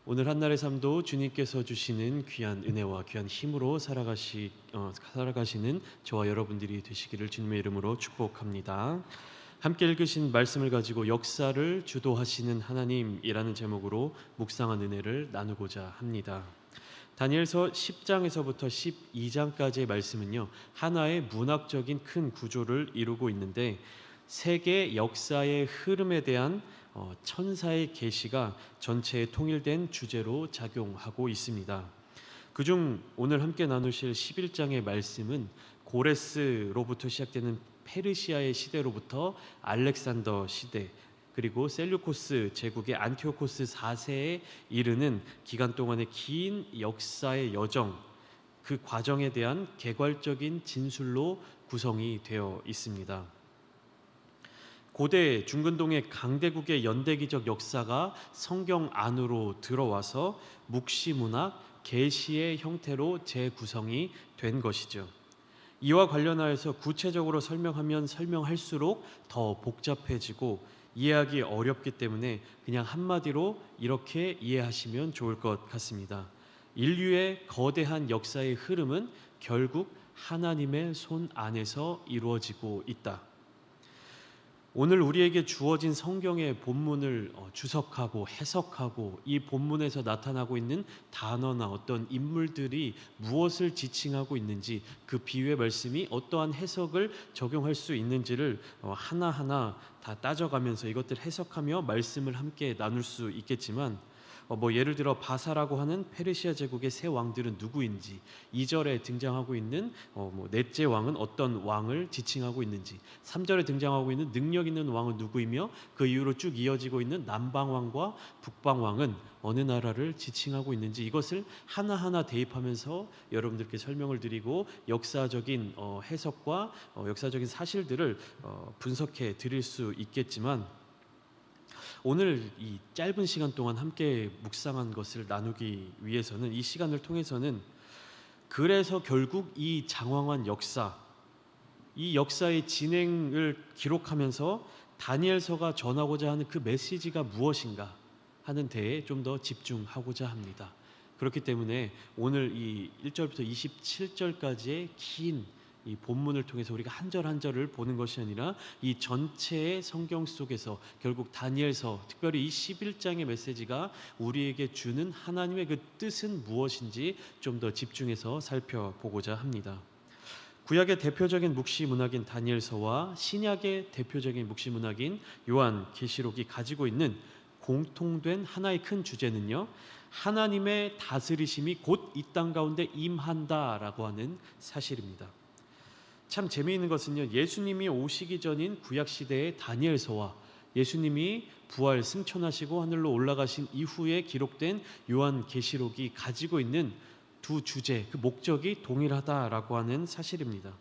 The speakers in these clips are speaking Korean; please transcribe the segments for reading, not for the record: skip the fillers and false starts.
오늘 한날의 삶도 주님께서 주시는 귀한 은혜와 귀한 힘으로 살아가시는 저와 여러분들이 되시기를 주님의 이름으로 축복합니다. 함께 읽으신 말씀을 가지고 역사를 주도하시는 하나님이라는 제목으로 묵상한 은혜를 나누고자 합니다. 다니엘서 10장에서부터 12장까지의 말씀은요, 하나의 문학적인 큰 구조를 이루고 있는데 세계 역사의 흐름에 대한 천사의 계시가 전체에 통일된 주제로 작용하고 있습니다. 그중 오늘 함께 나누실 11장의 말씀은 고레스로부터 시작되는 페르시아의 시대로부터 알렉산더 시대, 그리고 셀류코스 제국의 안티오코스 4세에 이르는 기간 동안의 긴 역사의 여정, 그 과정에 대한 개괄적인 진술로 구성이 되어 있습니다. 고대 중근동의 강대국의 연대기적 역사가 성경 안으로 들어와서 묵시문학, 계시의 형태로 재구성이 된 것이죠. 이와 관련하여서 구체적으로 설명하면 설명할수록 더 복잡해지고 이해하기 어렵기 때문에 그냥 한마디로 이렇게 이해하시면 좋을 것 같습니다. 인류의 거대한 역사의 흐름은 결국 하나님의 손 안에서 이루어지고 있다. 오늘 우리에게 주어진 성경의 본문을 주석하고 해석하고 이 본문에서 나타나고 있는 단어나 어떤 인물들이 무엇을 지칭하고 있는지, 그 비유의 말씀이 어떠한 해석을 적용할 수 있는지를 하나하나 다 따져가면서 이것들 해석하며 말씀을 함께 나눌 수 있겠지만, 예를 들어 바사라고 하는 페르시아 제국의 세 왕들은 누구인지, 2절에 등장하고 있는 넷째 왕은 어떤 왕을 지칭하고 있는지, 3절에 등장하고 있는 능력 있는 왕은 누구이며 그 이후로 쭉 이어지고 있는 남방왕과 북방왕은 어느 나라를 지칭하고 있는지, 이것을 하나하나 대입하면서 여러분들께 설명을 드리고 역사적인 해석과 역사적인 사실들을 분석해 드릴 수 있겠지만, 오늘 이 짧은 시간 동안 함께 묵상한 것을 나누기 위해서는, 이 시간을 통해서는 그래서 결국 이 장황한 역사, 이 역사의 진행을 기록하면서 다니엘서가 전하고자 하는 그 메시지가 무엇인가 하는 데에 좀 더 집중하고자 합니다. 그렇기 때문에 오늘 이 1절부터 27절까지의 긴 이 본문을 통해서 우리가 한 절 한 절을 보는 것이 아니라 이 전체의 성경 속에서 결국 다니엘서, 특별히 이 11장의 메시지가 우리에게 주는 하나님의 그 뜻은 무엇인지 좀 더 집중해서 살펴보고자 합니다. 구약의 대표적인 묵시 문학인 다니엘서와 신약의 대표적인 묵시 문학인 요한계시록이 가지고 있는 공통된 하나의 큰 주제는요, 하나님의 다스리심이 곧 이 땅 가운데 임한다라고 하는 사실입니다. 참 재미있는 것은요, 예수님이 오시기 전인 구약시대의 다니엘서와 예수님이 부활 승천하시고 하늘로 올라가신 이후에 기록된 요한계시록이 가지고 있는 두 주제, 그 목적이 동일하다라고 하는 사실입니다.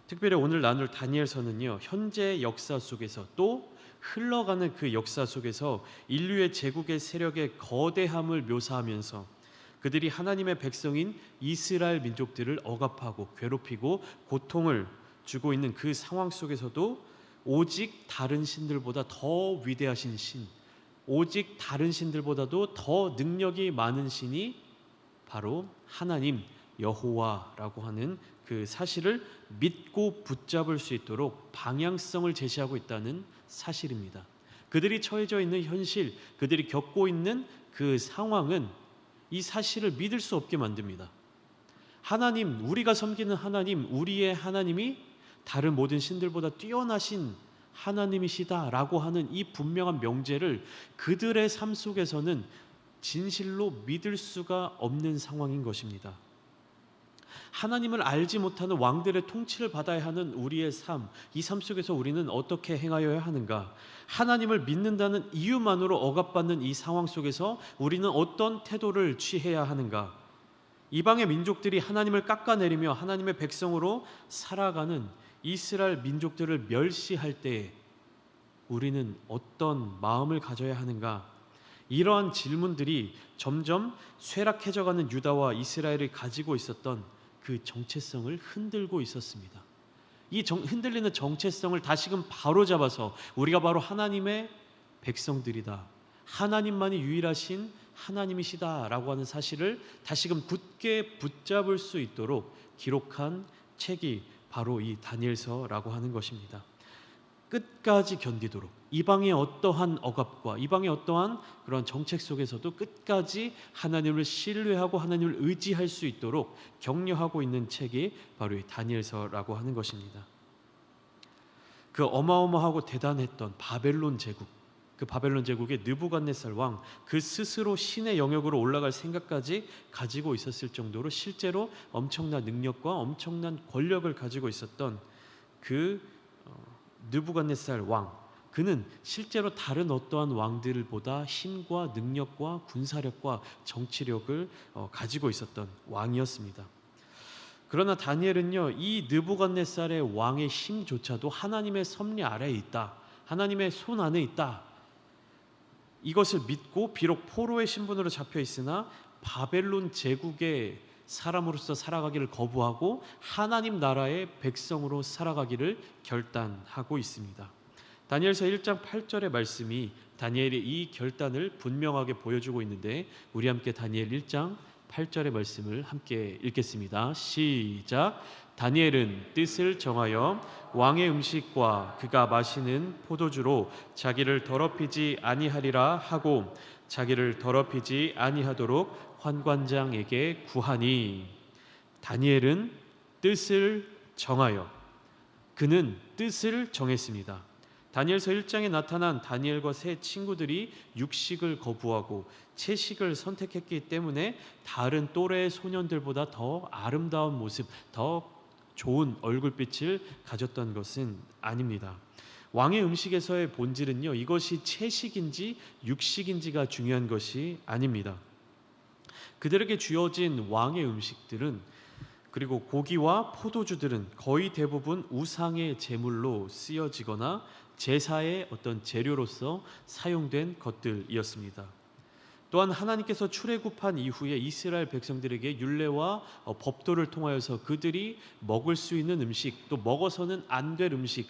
특별히 오늘 나눌 다니엘서는요, 현재 역사 속에서 또 흘러가는 그 역사 속에서 인류의 제국의 세력의 거대함을 묘사하면서 그들이 하나님의 백성인 이스라엘 민족들을 억압하고 괴롭히고 고통을 주고 있는 그 상황 속에서도 오직 다른 신들보다 더 위대하신 신, 오직 다른 신들보다도 더 능력이 많은 신이 바로 하나님 여호와라고 하는 그 사실을 믿고 붙잡을 수 있도록 방향성을 제시하고 있다는 사실입니다. 그들이 처해져 있는 현실, 그들이 겪고 있는 그 상황은 이 사실을 믿을 수 없게 만듭니다. 하나님, 우리가 섬기는 하나님, 우리의 하나님이 다른 모든 신들보다 뛰어나신 하나님이시다라고 하는 이 분명한 명제를 그들의 삶 속에서는 진실로 믿을 수가 없는 상황인 것입니다. 하나님을 알지 못하는 왕들의 통치를 받아야 하는 우리의 삶, 이 삶 속에서 우리는 어떻게 행하여야 하는가? 하나님을 믿는다는 이유만으로 억압받는 이 상황 속에서 우리는 어떤 태도를 취해야 하는가? 이방의 민족들이 하나님을 깎아내리며 하나님의 백성으로 살아가는 이스라엘 민족들을 멸시할 때에 우리는 어떤 마음을 가져야 하는가? 이러한 질문들이 점점 쇠락해져가는 유다와 이스라엘이 가지고 있었던 그 정체성을 흔들고 있었습니다. 이 흔들리는 정체성을 다시금 바로잡아서 우리가 바로 하나님의 백성들이다, 하나님만이 유일하신 하나님이시다라고 하는 사실을 다시금 굳게 붙잡을 수 있도록 기록한 책이 바로 이 다니엘서라고 하는 것입니다. 끝까지 견디도록 이방의 어떠한 억압과 이방의 어떠한 그런 정책 속에서도 끝까지 하나님을 신뢰하고 하나님을 의지할 수 있도록 격려하고 있는 책이 바로 이 다니엘서라고 하는 것입니다. 그 어마어마하고 대단했던 바벨론 제국, 그 바벨론 제국의 느부갓네살 왕, 그 스스로 신의 영역으로 올라갈 생각까지 가지고 있었을 정도로 실제로 엄청난 능력과 엄청난 권력을 가지고 있었던 그 느부갓네살 왕, 그는 실제로 다른 어떠한 왕들보다 힘과 능력과 군사력과 정치력을 가지고 있었던 왕이었습니다. 그러나 다니엘은요, 이 느부갓네살의 왕의 힘조차도 하나님의 섭리 아래에 있다, 하나님의 손 안에 있다, 이것을 믿고 비록 포로의 신분으로 잡혀 있으나 바벨론 제국의 사람으로서 살아가기를 거부하고 하나님 나라의 백성으로 살아가기를 결단하고 있습니다. 다니엘서 1장 8절의 말씀이 다니엘의 이 결단을 분명하게 보여주고 있는데, 우리 함께 다니엘 1장 8절의 말씀을 함께 읽겠습니다. 시작. 다니엘은 뜻을 정하여 왕의 음식과 그가 마시는 포도주로 자기를 더럽히지 아니하리라 하고 자기를 더럽히지 아니하도록 환관장에게 구하니. 다니엘은 뜻을 정하여, 그는 뜻을 정했습니다. 다니엘서 1장에 나타난 다니엘과 세 친구들이 육식을 거부하고 채식을 선택했기 때문에 다른 또래의 소년들보다 더 아름다운 모습, 더 좋은 얼굴빛을 가졌던 것은 아닙니다. 왕의 음식에서의 본질은요, 이것이 채식인지 육식인지가 중요한 것이 아닙니다. 그들에게 주어진 왕의 음식들은, 그리고 고기와 포도주들은 거의 대부분 우상의 제물로 쓰여지거나 제사의 어떤 재료로서 사용된 것들이었습니다. 또한 하나님께서 출애굽한 이후에 이스라엘 백성들에게 율례와 법도를 통하여서 그들이 먹을 수 있는 음식, 또 먹어서는 안 될 음식,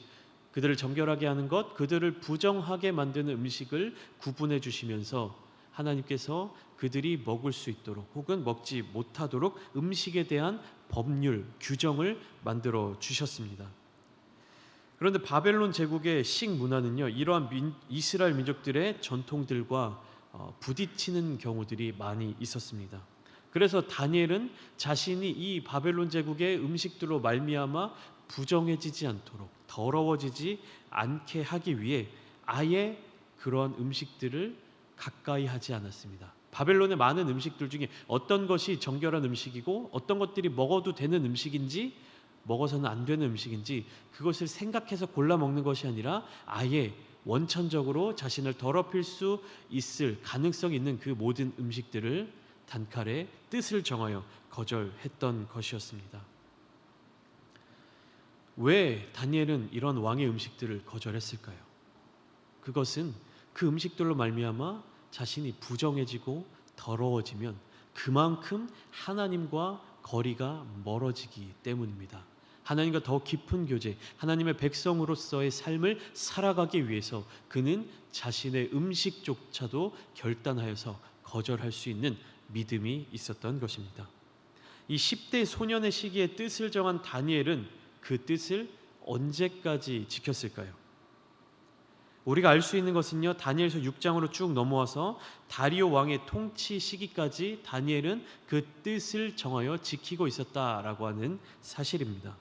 그들을 정결하게 하는 것, 그들을 부정하게 만드는 음식을 구분해 주시면서 하나님께서 그들이 먹을 수 있도록 혹은 먹지 못하도록 음식에 대한 법률, 규정을 만들어 주셨습니다. 그런데 바벨론 제국의 식문화는요, 이러한 이스라엘 민족들의 전통들과 부딪히는 경우들이 많이 있었습니다. 그래서 다니엘은 자신이 이 바벨론 제국의 음식들로 말미암아 부정해지지 않도록, 더러워지지 않게 하기 위해 아예 그러한 음식들을 가까이 하지 않았습니다. 바벨론의 많은 음식들 중에 어떤 것이 정결한 음식이고 어떤 것들이 먹어도 되는 음식인지 먹어서는 안 되는 음식인지 그것을 생각해서 골라 먹는 것이 아니라 아예 원천적으로 자신을 더럽힐 수 있을 가능성이 있는 그 모든 음식들을 단칼에 뜻을 정하여 거절했던 것이었습니다. 왜 다니엘은 이런 왕의 음식들을 거절했을까요? 그것은 그 음식들로 말미암아 자신이 부정해지고 더러워지면 그만큼 하나님과 거리가 멀어지기 때문입니다. 하나님과 더 깊은 교제, 하나님의 백성으로서의 삶을 살아가기 위해서 그는 자신의 음식조차도 결단하여서 거절할 수 있는 믿음이 있었던 것입니다. 이 10대 소년의 시기에 뜻을 정한 다니엘은 그 뜻을 언제까지 지켰을까요? 우리가 알 수 있는 것은요, 다니엘서 6장으로 쭉 넘어와서 다리오 왕의 통치 시기까지 다니엘은 그 뜻을 정하여 지키고 있었다라고 하는 사실입니다.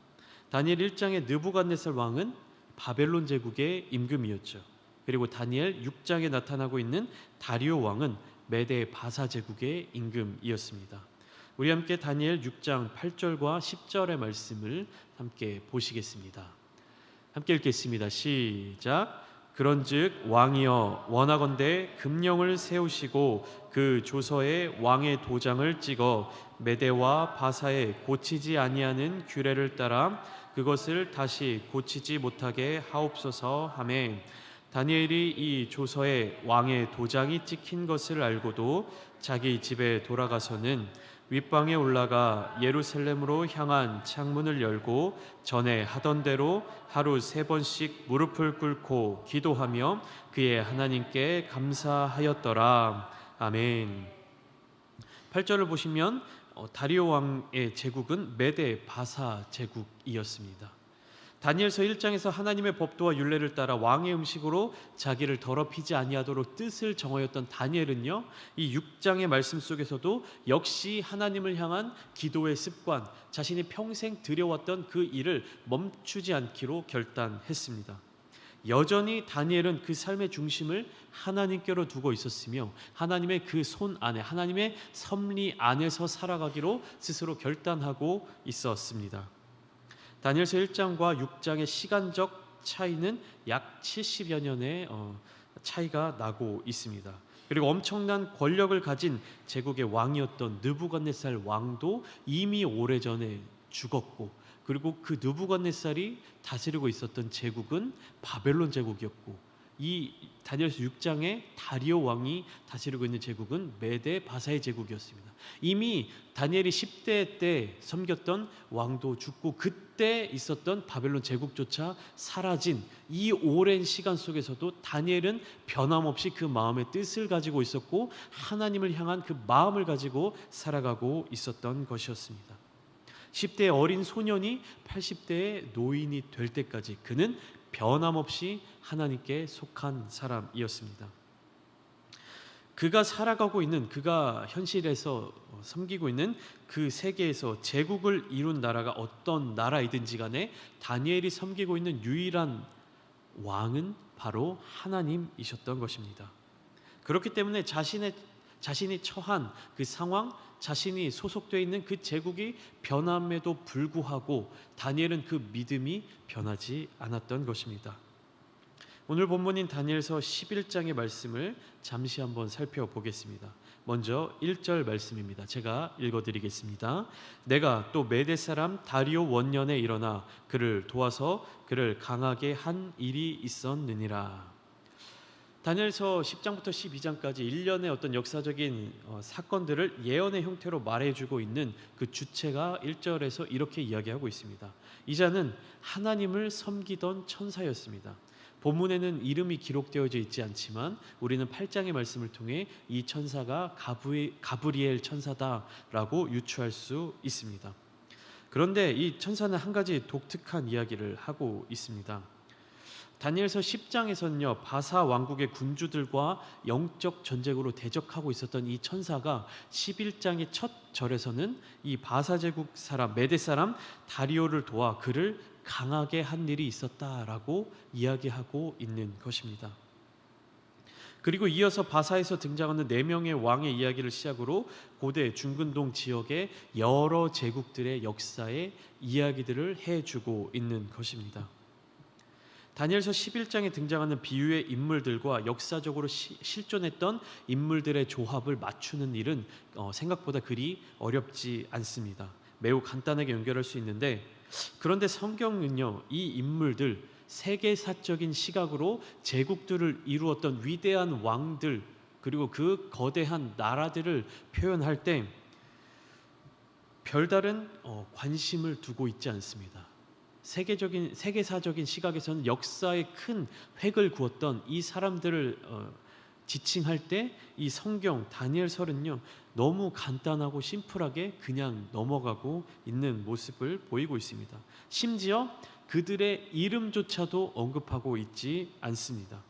다니엘 1장의 느부갓네살 왕은 바벨론 제국의 임금이었죠. 그리고 다니엘 6장에 나타나고 있는 다리오 왕은 메데 바사 제국의 임금이었습니다. 우리 함께 다니엘 6장 8절과 10절의 말씀을 함께 보시겠습니다. 함께 읽겠습니다. 시작. 그런즉 왕이여 원하건대 금령을 세우시고 그 조서에 왕의 도장을 찍어 메대와 바사에 고치지 아니하는 규례를 따라 그것을 다시 고치지 못하게 하옵소서 하매, 다니엘이 이 조서에 왕의 도장이 찍힌 것을 알고도 자기 집에 돌아가서는 윗방에 올라가 예루살렘으로 향한 창문을 열고 전에 하던 대로 하루 3번씩 무릎을 꿇고 기도하며 그의 하나님께 감사하였더라. 아멘. 8절을 보시면 다리오 왕의 제국은 메데 바사 제국이었습니다. 다니엘서 1장에서 하나님의 법도와 율례를 따라 왕의 음식으로 자기를 더럽히지 아니하도록 뜻을 정하였던 다니엘은요, 이 6장의 말씀 속에서도 역시 하나님을 향한 기도의 습관, 자신이 평생 들여왔던 그 일을 멈추지 않기로 결단했습니다. 여전히 다니엘은 그 삶의 중심을 하나님께로 두고 있었으며 하나님의 그 손 안에, 하나님의 섭리 안에서 살아가기로 스스로 결단하고 있었습니다. 다니엘서 1장과 6장의 시간적 차이는 약 70여 년의 차이가 나고 있습니다. 그리고 엄청난 권력을 가진 제국의 왕이었던 느부갓네살 왕도 이미 오래전에 죽었고, 그리고 그 느부갓네살이 다스리고 있었던 제국은 바벨론 제국이었고, 이 다니엘서 6장에 다리오 왕이 다스리고 있는 제국은 메데 바사의 제국이었습니다. 이미 다니엘이 10대 때 섬겼던 왕도 죽고 그때 있었던 바벨론 제국조차 사라진 이 오랜 시간 속에서도 다니엘은 변함없이 그 마음의 뜻을 가지고 있었고 하나님을 향한 그 마음을 가지고 살아가고 있었던 것이었습니다. 10대의 어린 소년이 80대의 노인이 될 때까지 그는 변함없이 하나님께 속한 사람이었습니다. 그가 살아가고 있는, 그가 현실에서 섬기고 있는 그 세계에서 제국을 이룬 나라가 어떤 나라이든지 간에 다니엘이 섬기고 있는 유일한 왕은 바로 하나님이셨던 것입니다. 그렇기 때문에 자신이 처한 그 상황, 자신이 소속되어 있는 그 제국이 변함에도 불구하고 다니엘은 그 믿음이 변하지 않았던 것입니다. 오늘 본문인 다니엘서 11장의 말씀을 잠시 한번 살펴보겠습니다. 먼저 1절 말씀입니다. 제가 읽어드리겠습니다. 내가 또 메대 사람 다리오 원년에 일어나 그를 도와서 그를 강하게 한 일이 있었느니라. 다니엘서 10장부터 12장까지 일련의 어떤 역사적인 사건들을 예언의 형태로 말해주고 있는 그 주체가 1절에서 이렇게 이야기하고 있습니다. 이 자는 하나님을 섬기던 천사였습니다. 본문에는 이름이 기록되어져 있지 않지만 우리는 8장의 말씀을 통해 이 천사가 가브리엘 천사다라고 유추할 수 있습니다. 그런데 이 천사는 한 가지 독특한 이야기를 하고 있습니다. 다니엘서 10장에서는요, 바사 왕국의 군주들과 영적 전쟁으로 대적하고 있었던 이 천사가 11장의 첫 절에서는 이 바사 제국 사람, 메대 사람 다리오를 도와 그를 강하게 한 일이 있었다라고 이야기하고 있는 것입니다. 그리고 이어서 바사에서 등장하는 4명의 왕의 이야기를 시작으로 고대 중근동 지역의 여러 제국들의 역사의 이야기들을 해주고 있는 것입니다. 다니엘서 11장에 등장하는 비유의 인물들과 역사적으로 실존했던 인물들의 조합을 맞추는 일은 생각보다 그리 어렵지 않습니다. 매우 간단하게 연결할 수 있는데, 그런데 성경은요, 이 인물들, 세계사적인 시각으로 제국들을 이루었던 위대한 왕들, 그리고 그 거대한 나라들을 표현할 때 별다른 관심을 두고 있지 않습니다. 세계사적인 시각에서는 역사에 큰 획을 그었던 이 사람들을 지칭할 때 이 성경 다니엘서는요, 너무 간단하고 심플하게 그냥 넘어가고 있는 모습을 보이고 있습니다. 심지어 그들의 이름조차도 언급하고 있지 않습니다.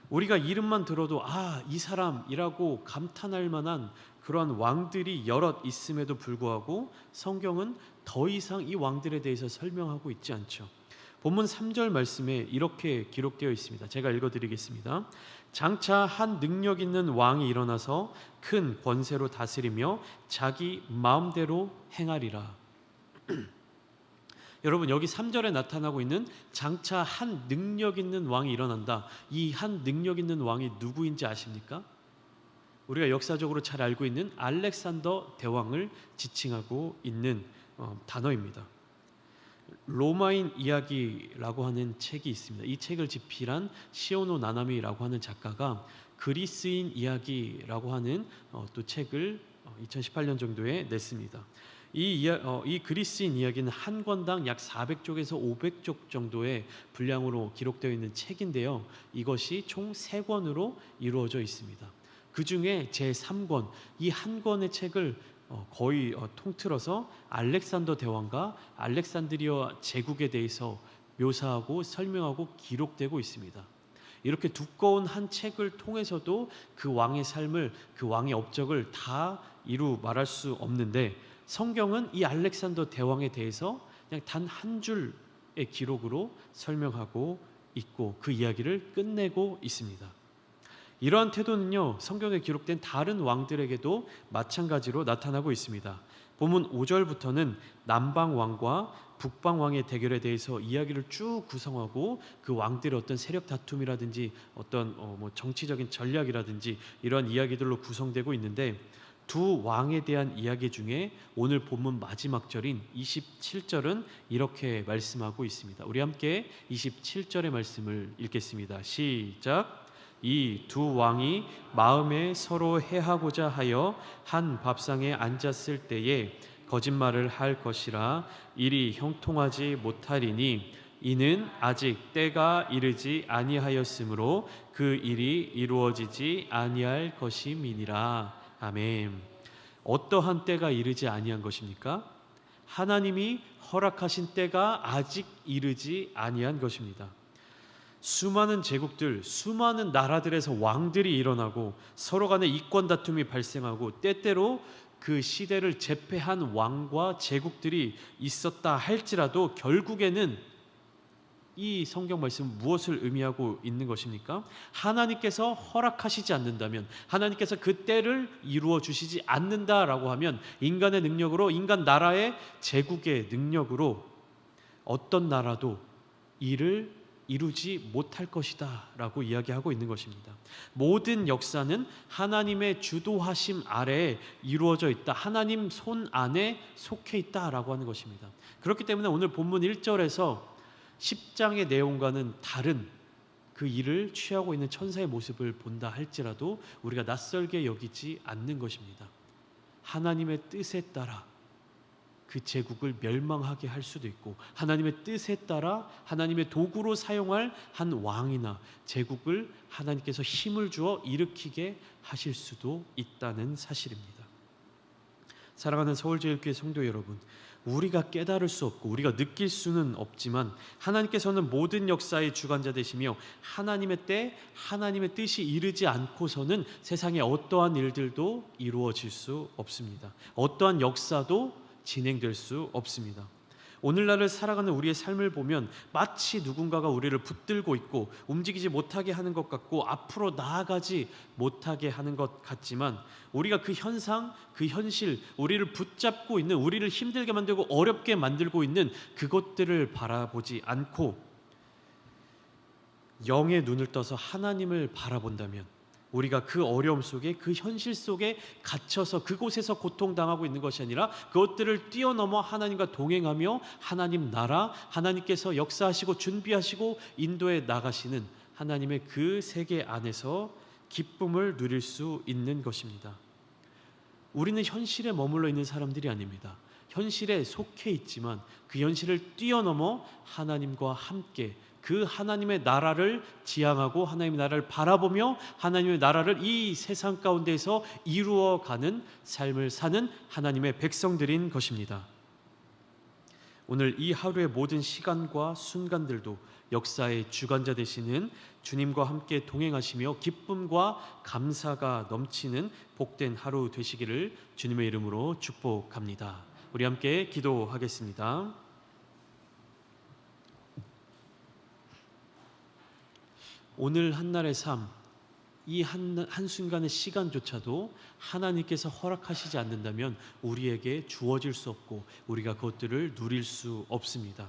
우리가 이름만 들어도 이 사람이라고 감탄할 만한 그러한 왕들이 여럿 있음에도 불구하고 성경은 더 이상 이 왕들에 대해서 설명하고 있지 않죠. 본문 3절 말씀에 이렇게 기록되어 있습니다. 제가 읽어드리겠습니다. 장차 한 능력 있는 왕이 일어나서 큰 권세로 다스리며 자기 마음대로 행하리라. 여러분, 여기 3절에 나타나고 있는 장차 한 능력 있는 왕이 일어난다. 이 한 능력 있는 왕이 누구인지 아십니까? 우리가 역사적으로 잘 알고 있는 알렉산더 대왕을 지칭하고 있는 단어입니다. 로마인 이야기라고 하는 책이 있습니다. 이 책을 집필한 시오노 나나미라고 하는 작가가 그리스인 이야기라고 하는 또 책을 2018년 정도에 냈습니다. 이 그리스인 이야기는 한 권당 약 400쪽에서 500쪽 정도의 분량으로 기록되어 있는 책인데요. 이것이 총 3권으로 이루어져 있습니다. 그 중에 제3권, 이 한 권의 책을 거의 통틀어서 알렉산더 대왕과 알렉산드리아 제국에 대해서 묘사하고 설명하고 기록되고 있습니다. 이렇게 두꺼운 한 책을 통해서도 그 왕의 삶을, 그 왕의 업적을 다 이루 말할 수 없는데, 성경은 이 알렉산더 대왕에 대해서 그냥 단 한 줄의 기록으로 설명하고 있고 그 이야기를 끝내고 있습니다. 이러한 태도는요, 성경에 기록된 다른 왕들에게도 마찬가지로 나타나고 있습니다. 본문 5절부터는 남방 왕과 북방 왕의 대결에 대해서 이야기를 쭉 구성하고 그 왕들의 어떤 세력 다툼이라든지 어떤 정치적인 전략이라든지 이런 이야기들로 구성되고 있는데, 두 왕에 대한 이야기 중에 오늘 본문 마지막 절인 27절은 이렇게 말씀하고 있습니다. 우리 함께 27절의 말씀을 읽겠습니다. 시작. 이 두 왕이 마음에 서로 해하고자 하여 한 밥상에 앉았을 때에 거짓말을 할 것이라 일이 형통하지 못하리니 이는 아직 때가 이르지 아니하였으므로 그 일이 이루어지지 아니할 것임이니라. 아멘. 어떠한 때가 이르지 아니한 것입니까? 하나님이 허락하신 때가 아직 이르지 아니한 것입니다. 수많은 제국들, 수많은 나라들에서 왕들이 일어나고 서로 간에 이권 다툼이 발생하고 때때로 그 시대를 제패한 왕과 제국들이 있었다 할지라도 결국에는 이 성경 말씀은 무엇을 의미하고 있는 것입니까? 하나님께서 허락하시지 않는다면, 하나님께서 그 때를 이루어 주시지 않는다라고 하면 인간의 능력으로, 인간 나라의 제국의 능력으로 어떤 나라도 이를 이루지 못할 것이다 라고 이야기하고 있는 것입니다. 모든 역사는 하나님의 주도하심 아래에 이루어져 있다, 하나님 손 안에 속해 있다라고 하는 것입니다. 그렇기 때문에 오늘 본문 1절에서 10장의 내용과는 다른 그 일을 취하고 있는 천사의 모습을 본다 할지라도 우리가 낯설게 여기지 않는 것입니다. 하나님의 뜻에 따라 그 제국을 멸망하게 할 수도 있고, 하나님의 뜻에 따라 하나님의 도구로 사용할 한 왕이나 제국을 하나님께서 힘을 주어 일으키게 하실 수도 있다는 사실입니다. 사랑하는 서울제일교회 성도 여러분, 우리가 깨달을 수 없고 우리가 느낄 수는 없지만 하나님께서는 모든 역사의 주관자 되시며 하나님의 때, 하나님의 뜻이 이르지 않고서는 세상에 어떠한 일들도 이루어질 수 없습니다. 어떠한 역사도 진행될 수 없습니다. 오늘날을 살아가는 우리의 삶을 보면 마치 누군가가 우리를 붙들고 있고 움직이지 못하게 하는 것 같고 앞으로 나아가지 못하게 하는 것 같지만, 우리가 그 현상, 그 현실, 우리를 붙잡고 있는, 우리를 힘들게 만들고 어렵게 만들고 있는 그것들을 바라보지 않고 영의 눈을 떠서 하나님을 바라본다면, 우리가 그 어려움 속에, 그 현실 속에 갇혀서 그곳에서 고통당하고 있는 것이 아니라 그것들을 뛰어넘어 하나님과 동행하며 하나님 나라, 하나님께서 역사하시고 준비하시고 인도해 나가시는 하나님의 그 세계 안에서 기쁨을 누릴 수 있는 것입니다. 우리는 현실에 머물러 있는 사람들이 아닙니다. 현실에 속해 있지만 그 현실을 뛰어넘어 하나님과 함께 그 하나님의 나라를 지향하고 하나님의 나라를 바라보며 하나님의 나라를 이 세상 가운데서 이루어가는 삶을 사는 하나님의 백성들인 것입니다. 오늘 이 하루의 모든 시간과 순간들도 역사의 주관자 되시는 주님과 함께 동행하시며 기쁨과 감사가 넘치는 복된 하루 되시기를 주님의 이름으로 축복합니다. 우리 함께 기도하겠습니다. 오늘 한날의 삶, 이 한순간의 시간조차도 하나님께서 허락하시지 않는다면 우리에게 주어질 수 없고 우리가 그것들을 누릴 수 없습니다.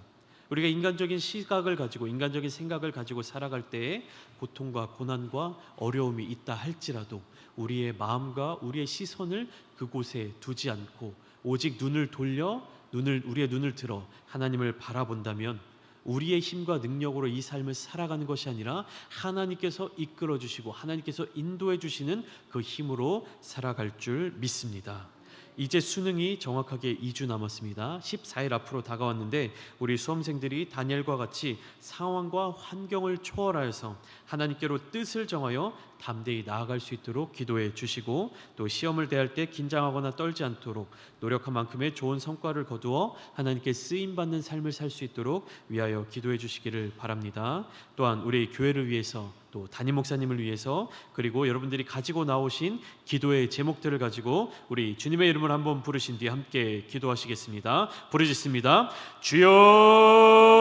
우리가 인간적인 시각을 가지고 인간적인 생각을 가지고 살아갈 때에 고통과 고난과 어려움이 있다 할지라도 우리의 마음과 우리의 시선을 그곳에 두지 않고 오직 눈을 돌려 우리의 눈을 들어 하나님을 바라본다면 우리의 힘과 능력으로 이 삶을 살아가는 것이 아니라 하나님께서 이끌어 주시고 하나님께서 인도해 주시는 그 힘으로 살아갈 줄 믿습니다. 이제 수능이 정확하게 2주 남았습니다. 14일 앞으로 다가왔는데 우리 수험생들이 다니엘과 같이 상황과 환경을 초월하여서 하나님께로 뜻을 정하여 담대히 나아갈 수 있도록 기도해 주시고, 또 시험을 대할 때 긴장하거나 떨지 않도록 노력한 만큼의 좋은 성과를 거두어 하나님께 쓰임 받는 삶을 살 수 있도록 위하여 기도해 주시기를 바랍니다. 또한 우리 교회를 위해서, 또 담임 목사님을 위해서, 그리고 여러분들이 가지고 나오신 기도의 제목들을 가지고 우리 주님의 이름을 한번 부르신 뒤에 함께 기도하시겠습니다. 부르짖습니다. 주여